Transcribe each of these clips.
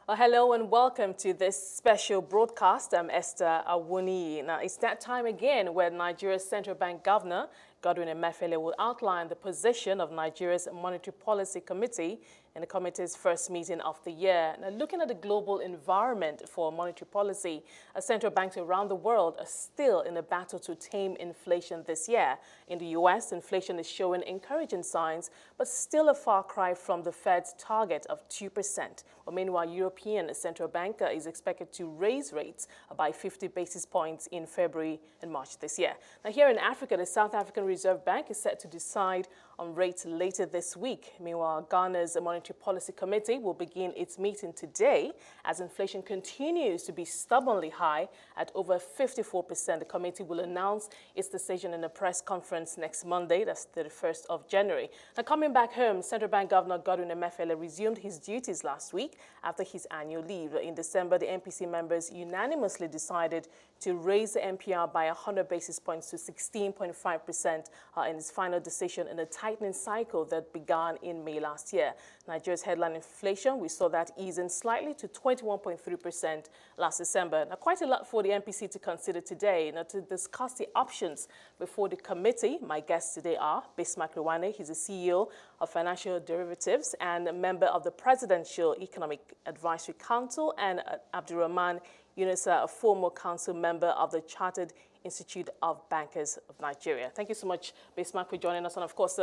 Hello and welcome to this special broadcast. I'm Esther Awuni. Now, it's that time again where Nigeria's Central Bank Governor, Godwin Emefiele, will outline the position of Nigeria's Monetary Policy Committee in the committee's first meeting of the year. Now, looking at the global environment for monetary policy, central banks around the world are still in a battle to tame inflation this year. In the U.S., inflation is showing encouraging signs, but still a far cry from the Fed's target of 2%. Well, meanwhile, European Central Bank is expected to raise rates by 50 basis points in February and March this year. Now, here in Africa, the South African Reserve Bank is set to decide on rates later this week. Meanwhile, Ghana's Monetary Policy Committee will begin its meeting today as inflation continues to be stubbornly high at over 54%. The committee will announce its decision in a press conference next Monday, that's the 1st of January. Now, coming back home, Central Bank Governor Godwin Emefiele resumed his duties last week after his annual leave. In December, the MPC members unanimously decided to raise the MPR by 100 basis points to 16.5% in its final decision in a tightening cycle that began in May last year. Nigeria's headline inflation, we saw that easing slightly to 21.3% last December. Now, quite a lot for the MPC to consider today. Now, to discuss the options before the committee, my guests today are Bismarck Rewane. He's the CEO of Financial Derivatives and a member of the Presidential Economic Advisory Council, and Abdulrahman Yunusa, a former council member of the Chartered Institute of Bankers of Nigeria. Thank you so much, Bismarck, for joining us. And of course,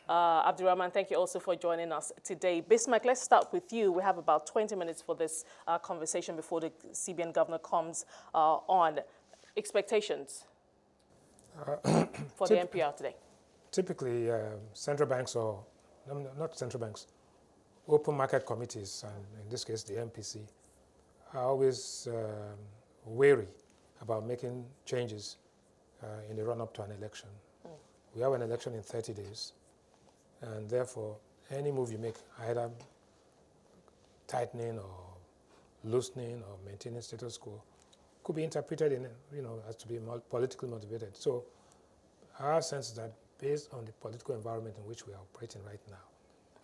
Abdulrahman, thank you also for joining us today. Bismarck, let's start with you. We have about 20 minutes for this conversation before the CBN governor comes on. Expectations for the MPR today? Typically, central banks or, not central banks, open market committees, and in this case the MPC, are always wary about making changes in the run-up to an election. We have an election in 30 days, and therefore any move you make, either tightening or loosening or maintaining status quo, could be interpreted in, as to be politically motivated. So our sense is that based on the political environment in which we are operating right now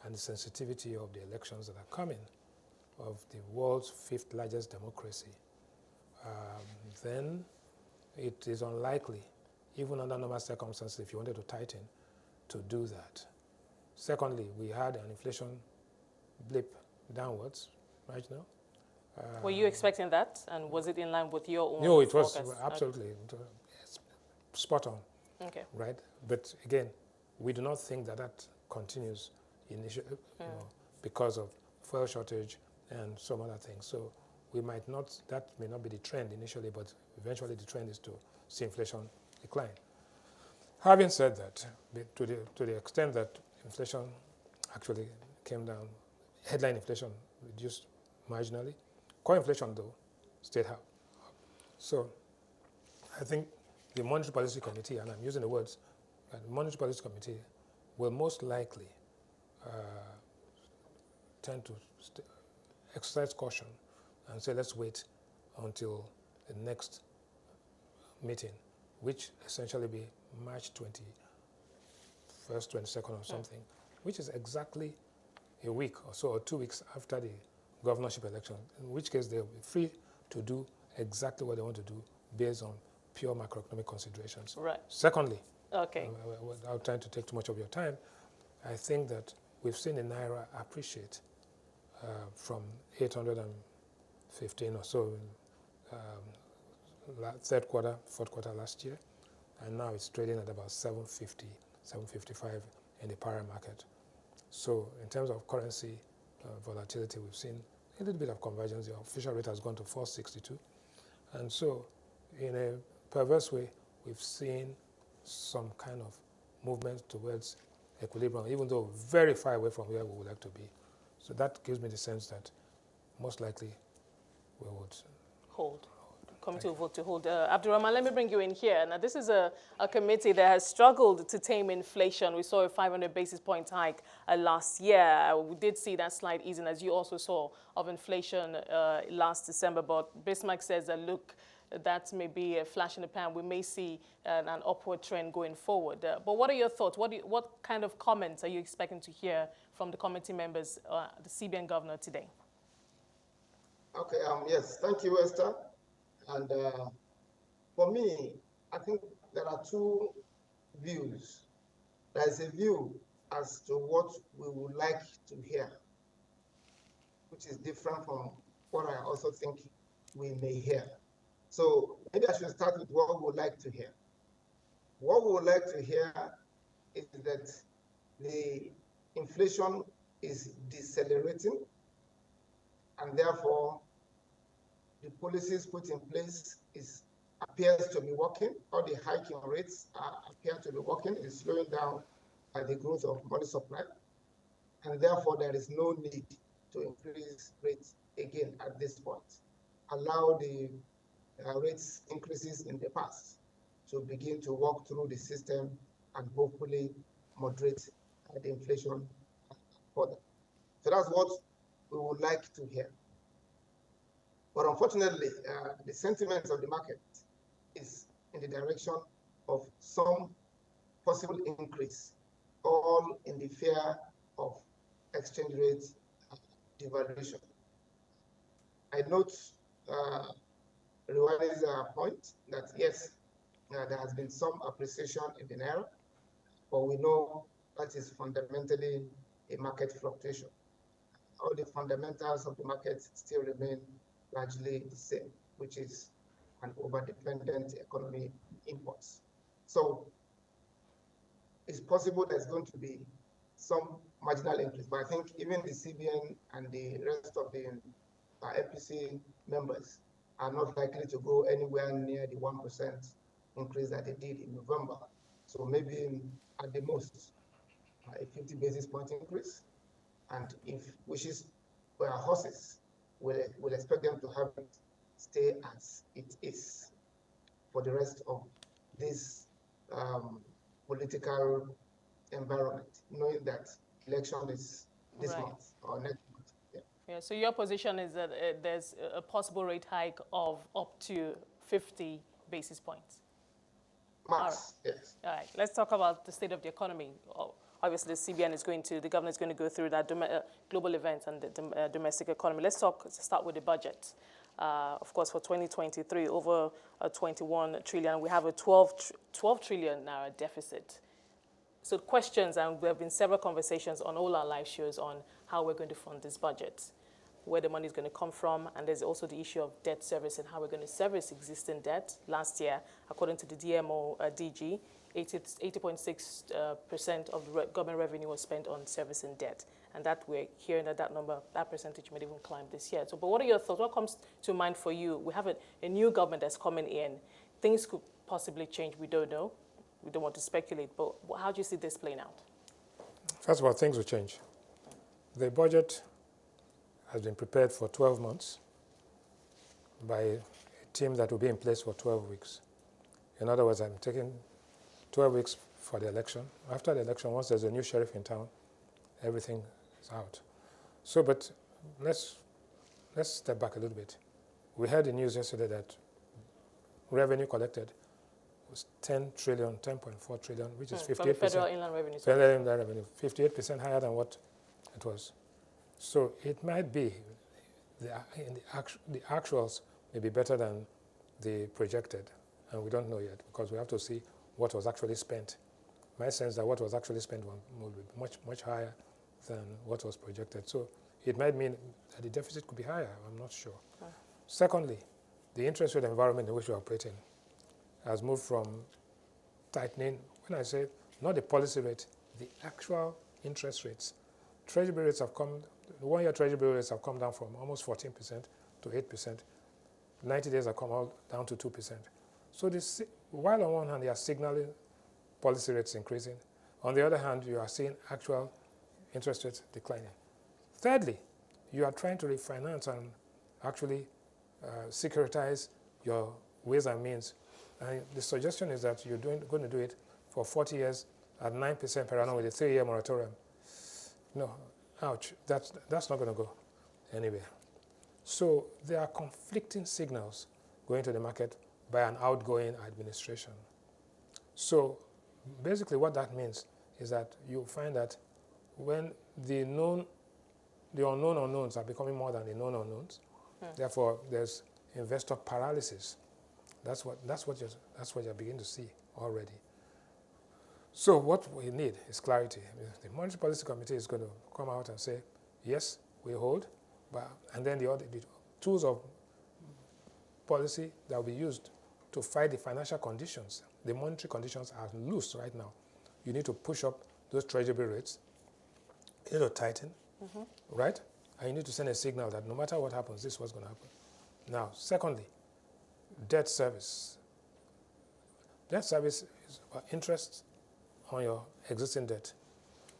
and the sensitivity of the elections that are coming, of the world's 5th largest democracy, then it is unlikely, even under normal circumstances, if you wanted to tighten, to do that. Secondly, we had an inflation blip downwards right now. Were you expecting that? And was it in line with your own No, it forecast? was absolutely spot on. Okay. Right? But again, we do not think that that continues initially, because of fuel shortage and some other things. So we might not, that may not be the trend initially, but eventually the trend is to see inflation decline. Having said that, to the extent that inflation actually came down, headline inflation reduced marginally, core inflation though stayed up. So I think the Monetary Policy Committee, and I'm using the words, the Monetary Policy Committee will most likely tend to exercise caution and say, let's wait until the next meeting, which essentially be March 21st, 22nd or something, which is exactly a week or so, or 2 weeks after the governorship election, in which case they'll be free to do exactly what they want to do based on pure macroeconomic considerations. Right. Secondly, without trying to take too much of your time, I think that we've seen the Naira appreciate from 815 or so third quarter, fourth quarter last year, and now it's trading at about 750, 755 in the para market. So in terms of currency volatility, we've seen a little bit of convergence. The official rate has gone to 462. And so in a perverse way, we've seen some kind of movement towards equilibrium, even though very far away from where we would like to be. So that gives me the sense that most likely we would hold. Committee will vote to hold. Abdulrahman, let me bring you in here. Now, this is a committee that has struggled to tame inflation. We saw a 500 basis point hike last year. We did see that slight easing, as you also saw, of inflation last December. But Bismarck says that, look, that may be a flash in the pan. We may see an upward trend going forward. But what are your thoughts? What kind of comments are you expecting to hear from the committee members, the CBN governor today? Okay, yes, thank you, Esther. And for me, I think there are two views. There is a view as to what we would like to hear, which is different from what I also think we may hear. So maybe I should start with what we would like to hear. What we would like to hear is that the inflation is decelerating, and therefore the policies put in place appears to be working. All the hiking rates appear to be working, is slowing down the growth of money supply, and therefore there is no need to increase rates again at this point. Allow the rates increases in the past to begin to work through the system and hopefully moderate the inflation further. So that's what we would like to hear. But unfortunately, the sentiment of the market is in the direction of some possible increase, all in the fear of exchange rate devaluation. I note Riwani's point that yes, there has been some appreciation in the naira, but we know that is fundamentally a market fluctuation. All the fundamentals of the market still remain largely the same, which is an over-dependent economy imports. So it's possible there's going to be some marginal increase, but I think even the CBN and the rest of the MPC members are not likely to go anywhere near the 1% increase that they did in November. So maybe at the most, a 50 basis point increase. And if wishes were horses, we'll expect them to have it stay as it is for the rest of this political environment, knowing that election is this month or next month. Yeah, so your position is that there's a possible rate hike of up to 50 basis points. Max, yes. All right, let's talk about the state of the economy. Obviously, the the governor is going to go through that global events and the domestic economy. Let's start with the budget. Of course, for 2023, over 21 trillion, we have a 12 trillion naira deficit. So questions, and there have been several conversations on all our live shows on how we're going to fund this budget, where the money is going to come from, and there's also the issue of debt service and how we're going to service existing debt. Last year, according to the DMO DG, 80.6% of the government revenue was spent on servicing debt, and that we're hearing that that percentage may even climb this year. So, but what are your thoughts? What comes to mind for you? We have a new government that's coming in. Things could possibly change. We don't know. We don't want to speculate, but how do you see this playing out? First of all, things will change. The budget has been prepared for 12 months by a team that will be in place for 12 weeks. In other words, I'm taking 12 weeks for the election. After the election, once there's a new sheriff in town, everything is out. So, but let's step back a little bit. We heard the news yesterday that revenue collected was 10.4 trillion, which is 58%. Federal inland revenue. Federal inland revenue, 58% higher than what it was. So it might be, the actuals may be better than the projected, and we don't know yet because we have to see what was actually spent. My sense is that what was actually spent will be much higher than what was projected. So it might mean that the deficit could be higher. I'm not sure. Okay. Secondly, the interest rate environment in which we operate in has moved from tightening, when I say not the policy rate, the actual interest rates. Treasury rates have come, the one-year treasury rates have come down from almost 14% to 8%. 90 days have come all down to 2%. So this, while on one hand you are signaling policy rates increasing, on the other hand you are seeing actual interest rates declining. Thirdly, you are trying to refinance and actually securitize your ways and means. And the suggestion is that you're going to do it for 40 years at 9% per annum with a 3-year moratorium. No, ouch, that's not going to go anywhere. So there are conflicting signals going to the market by an outgoing administration. So basically what that means is that you'll find that when the unknown unknowns are becoming more than the known unknowns, Therefore, there's investor paralysis. That's what you're beginning to see already. So what we need is clarity. The Monetary Policy Committee is going to come out and say, yes, we hold, and then the tools of policy that will be used to fight the financial conditions. The monetary conditions are loose right now. You need to push up those treasury rates. You need to tighten, right? And you need to send a signal that no matter what happens, this is what's going to happen. Now, secondly, debt service. Debt service is about interest on your existing debt.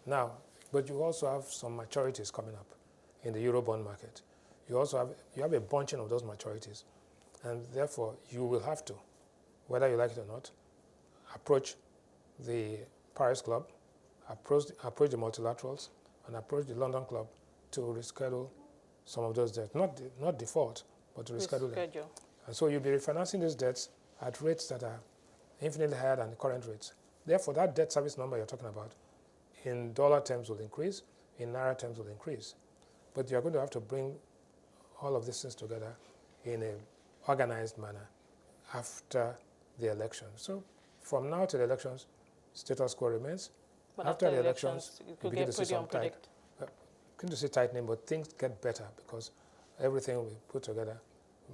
Now, but you also have some maturities coming up in the Eurobond market. You have a bunching of those maturities. And therefore, you will have to, whether you like it or not, approach the Paris Club, approach the multilaterals, and approach the London Club to reschedule some of those debts. Not default, but to reschedule them. And so you'll be refinancing these debts at rates that are infinitely higher than the current rates. Therefore, that debt service number you're talking about in dollar terms will increase, in naira terms will increase. But you're going to have to bring all of these things together in an organized manner after the election. So from now to the elections, status quo remains. But after the elections, you could begin get to see some tightening, but things get better because everything we put together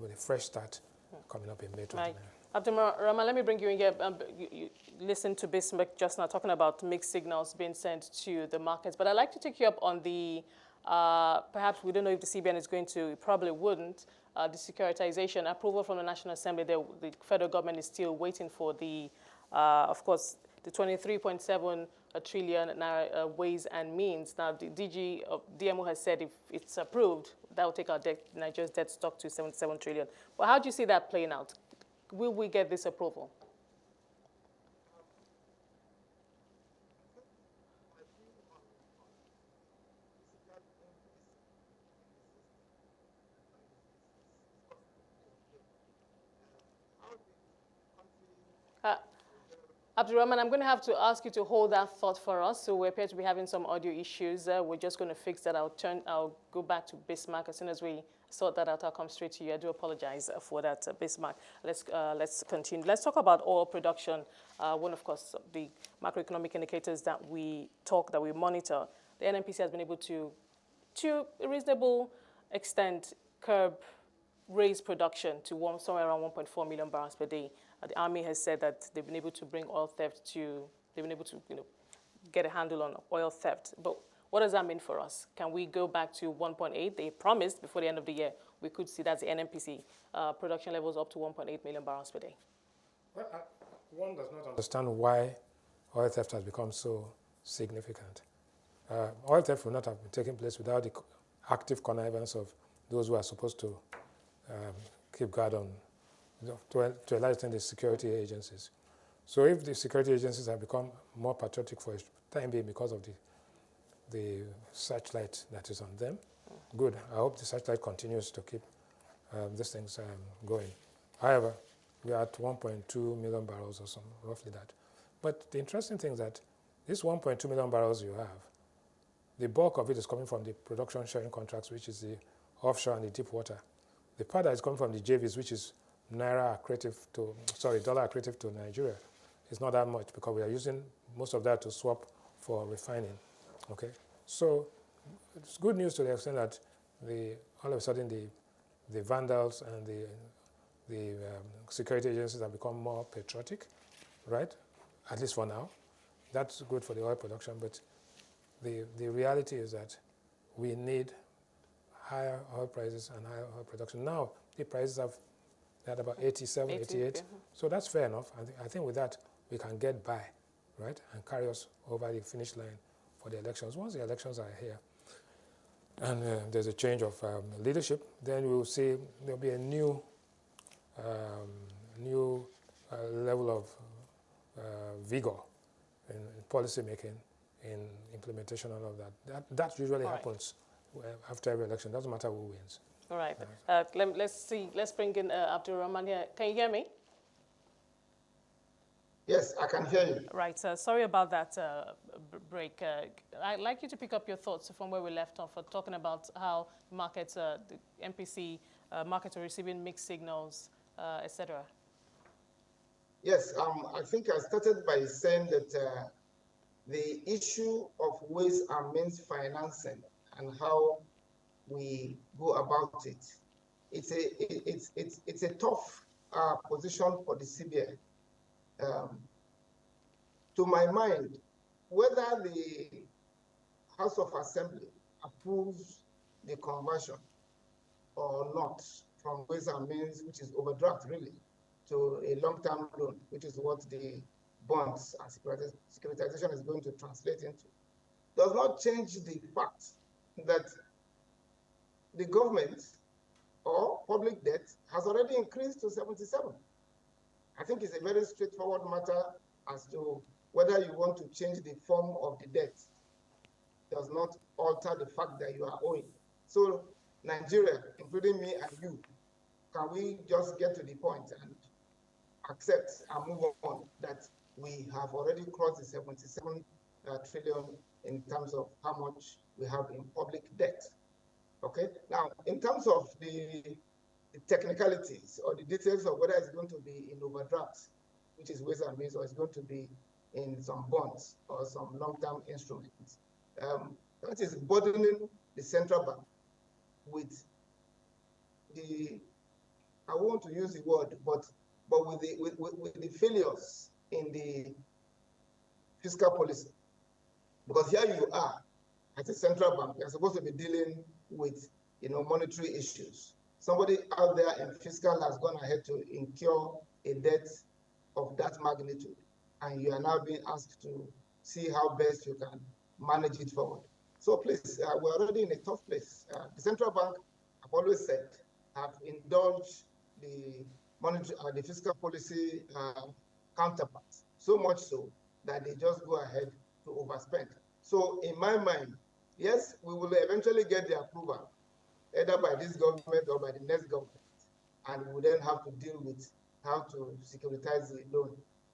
with a fresh start coming up in May 29. Abdulrahman, let me bring you in here. You listened to Bismarck just now talking about mixed signals being sent to the markets. But I'd like to take you up on the, perhaps we don't know if the CBN is going to, probably wouldn't, the securitization approval from the National Assembly. The federal government is still waiting for the, of course, the 23.7 trillion naira ways and means. Now, the DMO has said if it's approved, that will take our Nigeria's debt stock to 77 trillion. But how do you see that playing out? Will we get this approval? Abdulrahman, I'm going to have to ask you to hold that thought for us. So we appear to be having some audio issues. We're just going to fix that. I'll go back to Bismarck as soon as we sort that out. I'll come straight to you. I do apologize for that, Bismarck. Let's continue. Let's talk about oil production. One, of course, the macroeconomic indicators that we monitor. The NMPC has been able to a reasonable extent, raise production to somewhere around 1.4 million barrels per day. The Army has said that they've been able to bring oil theft they've been able to, get a handle on oil theft. But what does that mean for us? Can we go back to 1.8? They promised before the end of the year we could see that's the NMPC production levels up to 1.8 million barrels per day. Well, one does not understand why oil theft has become so significant. Oil theft would not have been taking place without the active connivance of those who are supposed to keep guard on, to a large extent, the security agencies. So if the security agencies have become more patriotic for a time being because of the searchlight that is on them, good. I hope the searchlight continues to keep these things going. However, we are at 1.2 million barrels or some, roughly that. But the interesting thing is that this 1.2 million barrels you have, the bulk of it is coming from the production sharing contracts, which is the offshore and the deep water. The part that is coming from the JVs, which is dollar accretive to Nigeria, is not that much because we are using most of that to swap for refining. Okay, so it's good news to the extent that all of a sudden the vandals and the security agencies have become more patriotic, right? At least for now, that's good for the oil production. But the reality is that we need higher oil prices and higher oil production. Now the prices have at about 87, 88. So that's fair enough. I think with that, we can get by, right, and carry us over the finish line for the elections. Once the elections are here and there's a change of leadership, then we will see there'll be a new level of vigor in policy making, in implementation, all of that. That usually happens after every election. Doesn't matter who wins. All right. Let's bring in Abdulrahman here. Can you hear me? Yes, I can hear you. Right. Sorry about that break. I'd like you to pick up your thoughts from where we left off, talking about how markets, the MPC markets are receiving mixed signals, etc.? Yes, I think I started by saying that the issue of ways and means financing and how we go about it, it's a tough position for the CBN. To my mind, whether the House of Assembly approves the conversion or not from ways and means, which is overdraft really, to a long-term loan, which is what the bonds and securitization is going to translate into, does not change the fact that the government or public debt has already increased to 77. I think it's a very straightforward matter as to whether you want to change the form of the debt does not alter the fact that you are owing. So Nigeria, including me and you, can we just get to the point and accept and move on that we have already crossed the 77 trillion in terms of how much we have in public debt? Okay. Now, in terms of the technicalities or the details of whether it's going to be in overdrafts, which is ways and means, or it's going to be in some bonds or some long-term instruments, that is burdening the central bank with the, I want to use the word, but with the failures in the fiscal policy. Because here you are, as a central bank, you're supposed to be dealing with monetary issues. Somebody out there in fiscal has gone ahead to incur a debt of that magnitude, and you are now being asked to see how best you can manage it forward. So please, we're already in a tough place. The central bank, I've always said, have indulged the monetary, the fiscal policy counterparts, so much so that they just go ahead to overspend. So in my mind, yes, we will eventually get the approval, either by this government or by the next government, and we will then have to deal with how to securitize the loan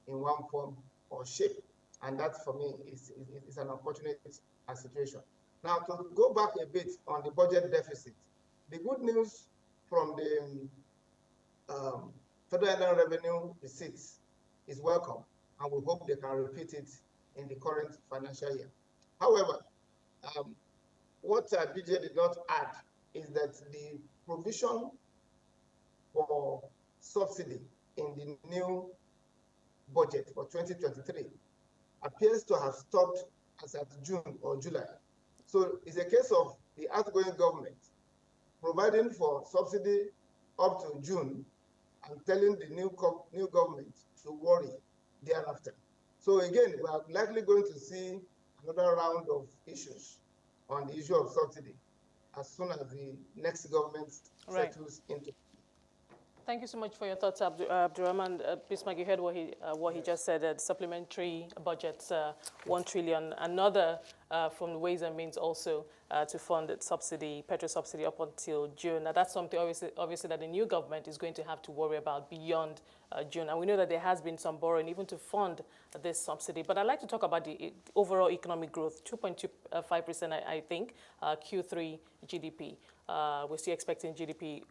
in one form or shape. And that, for me, is an unfortunate situation. Now, to go back a bit on the budget deficit, the good news from the federal revenue receipts is welcome, and we hope they can repeat it in the current financial year. However, what BJ did not add is that the provision for subsidy in the new budget for 2023 appears to have stopped as at June or July. So it's a case of the outgoing government providing for subsidy up to June and telling the new government to worry thereafter. So again, we are likely going to see another round of issues on the issue of subsidy as soon as the next government settles into. Thank you so much for your thoughts, Abdurrahman. Bismarck, you heard what he just said. Supplementary budgets, 1 trillion. Another from the Ways and Means also to fund the subsidy, petrol subsidy up until June. Now that's something obviously that the new government is going to have to worry about beyond June. And we know that there has been some borrowing even to fund this subsidy. But I'd like to talk about the overall economic growth, 2.25%, I think, Q3 GDP. We're still expecting Q4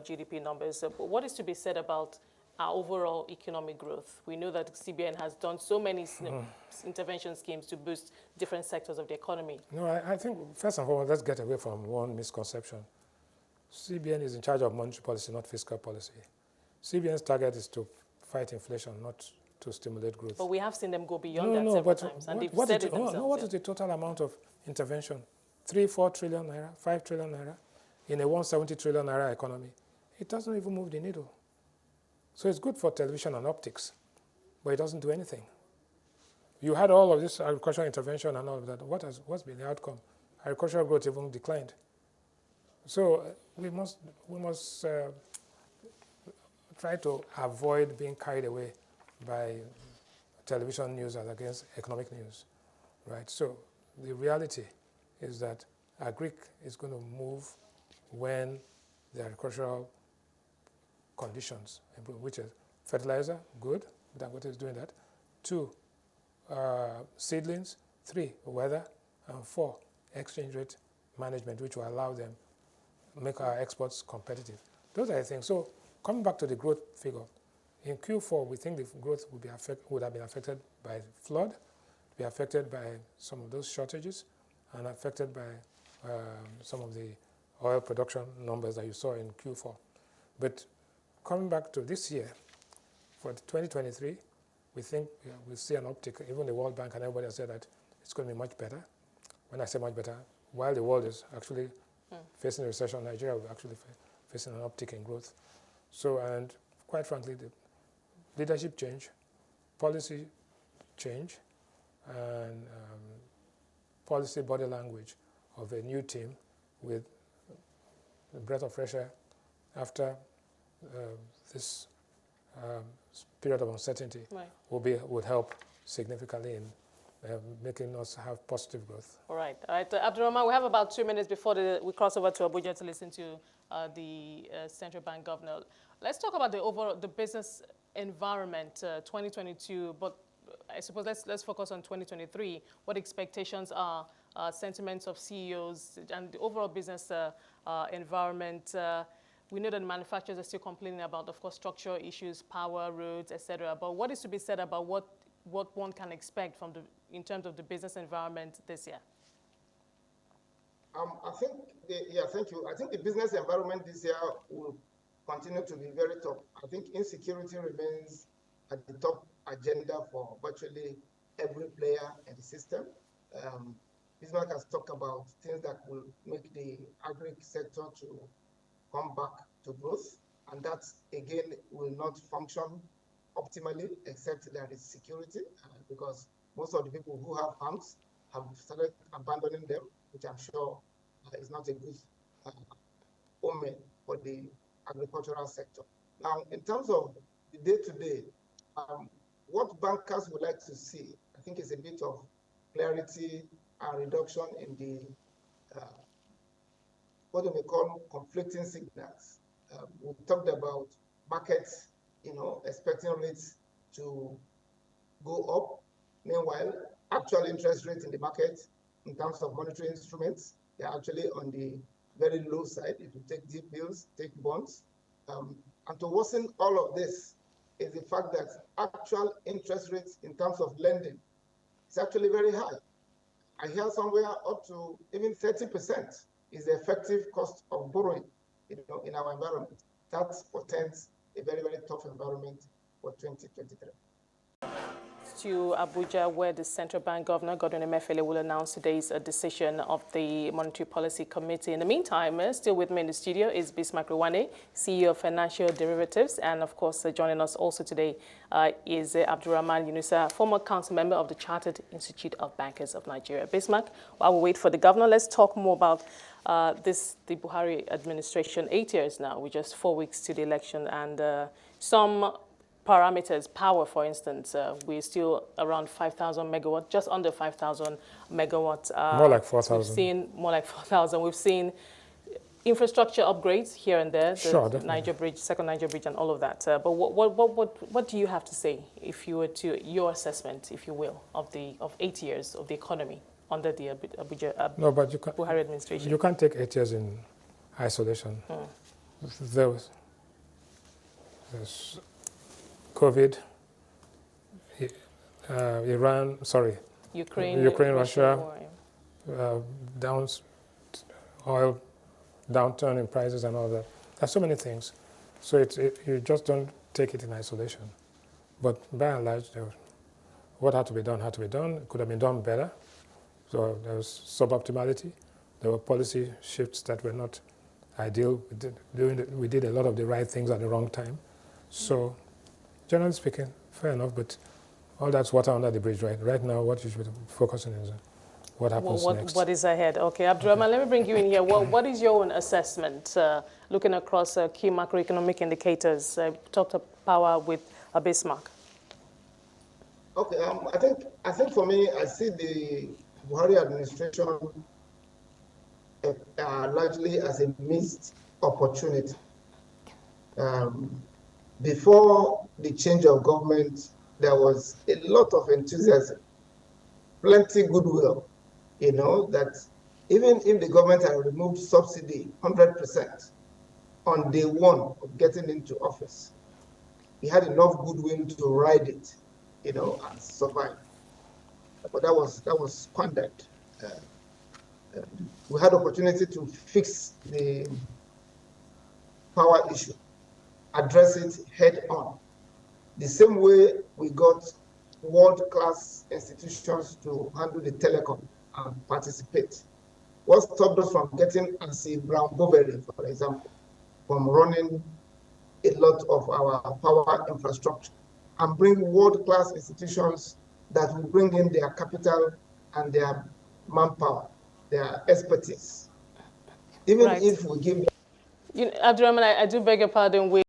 GDP numbers. But what is to be said about our overall economic growth? We know that CBN has done so many intervention schemes to boost different sectors of the economy. No, I think, first of all, let's get away from one misconception. CBN is in charge of monetary policy, not fiscal policy. CBN's target is to fight inflation, not to stimulate growth. But we have seen them go beyond that several times, and they've said it themselves. What is the total amount of intervention? 3-4 trillion naira, 5 trillion naira in a 170 trillion naira economy. It doesn't even move the needle. So it's good for television and optics, but it doesn't do anything. You had all of this agricultural intervention and all of that. What's been the outcome? Agricultural growth even declined. So we must try to avoid being carried away by television news as against economic news, right? So the reality is that agric is going to move when the agricultural conditions improve, which is fertilizer, good, Dangote is doing that. 2, seedlings. 3, weather. And 4, exchange rate management, which will allow them make our exports competitive. Those are the things. So coming back to the growth figure, in Q4, we think the growth would have been affected by flood, be affected by some of those shortages, and affected by some of the oil production numbers that you saw in Q4. But coming back to this year, for 2023, we think we'll see an uptick. Even the World Bank and everybody has said that it's going to be much better. When I say much better, while the world is actually facing a recession, Nigeria will actually facing an uptick in growth. So, and quite frankly, the leadership change, policy change, and policy body language of a new team with a breath of fresh air after this period of uncertainty would help significantly in making us have positive growth. All right. Abdurrahman, we have about 2 minutes before we cross over to Abuja to listen to the central bank governor. Let's talk about the business environment 2022, but I suppose let's focus on 2023. What expectations are, sentiments of CEOs, and the overall business environment? We know that manufacturers are still complaining about, of course, structural issues, power, roads, etc. But what is to be said about what one can expect in terms of the business environment this year? Thank you. I think the business environment this year will continue to be very tough. I think insecurity remains at the top agenda for virtually every player in the system. Bismarck has talked about things that will make the agri sector to come back to growth, and that again will not function optimally except there is security, because most of the people who have farms have started abandoning them, which I'm sure is not a good omen for the agricultural sector. Now, in terms of the day-to-day, what bankers would like to see, I think, is a bit of clarity and reduction in the what do we call conflicting signals. We talked about markets, expecting rates to go up. Meanwhile, actual interest rates in the market, in terms of monetary instruments, they're actually on the very low side. If you take deep bills, take bonds, and to worsen all of this is the fact that actual interest rates in terms of lending is actually very high. I hear somewhere up to even 30% is the effective cost of borrowing, in our environment. That portends a very, very tough environment for 2023. To Abuja, where the central bank governor, Godwin Emefiele, will announce today's decision of the Monetary Policy Committee. In the meantime, still with me in the studio is Bismarck Rewane, CEO of Financial Derivatives, and of course, joining us also today is Abdurrahman Yunusa, former council member of the Chartered Institute of Bankers of Nigeria. Bismarck, while we wait for the governor, let's talk more about the Buhari administration. 8 years now, with just 4 weeks to the election, and some parameters, power, for instance, we're still around 5,000 megawatts, just under 5,000 megawatts. More like 4,000. We've seen more like 4,000. We've seen infrastructure upgrades here and there, the Niger Bridge, second Niger Bridge, and all of that. But what do you have to say, if you were to your assessment, if you will, of 8 years of the economy under the Buhari administration? You can't take 8 years in isolation. There's COVID, Ukraine, Russia, oil downturn in prices and all that. There's so many things. So you just don't take it in isolation. But by and large, what had to be done had to be done. It could have been done better. So there was suboptimality. There were policy shifts that were not ideal. We did a lot of the right things at the wrong time. So generally speaking, fair enough, but all that's water under the bridge, right? Right now, what you should focus on is what happens next. What is ahead? Okay, Abdurrahman, let me bring you in here. What is your own assessment, looking across key macroeconomic indicators? Talked about power with Bismarck. Okay, I think for me, I see the Buhari administration largely as a missed opportunity. Before the change of government, there was a lot of enthusiasm, plenty goodwill, that Even if the government had removed subsidy 100% on day one of getting into office, he had enough goodwill to ride it, and survive. But that was squandered. We had opportunity to fix the power issue, address it head on. The same way we got world-class institutions to handle the telecom and participate. What stopped us from getting Ansi Brown Boveri, for example, from running a lot of our power infrastructure and bring world-class institutions that will bring in their capital and their manpower, their expertise. Even if we give them... Abdurrahman, I do beg your pardon.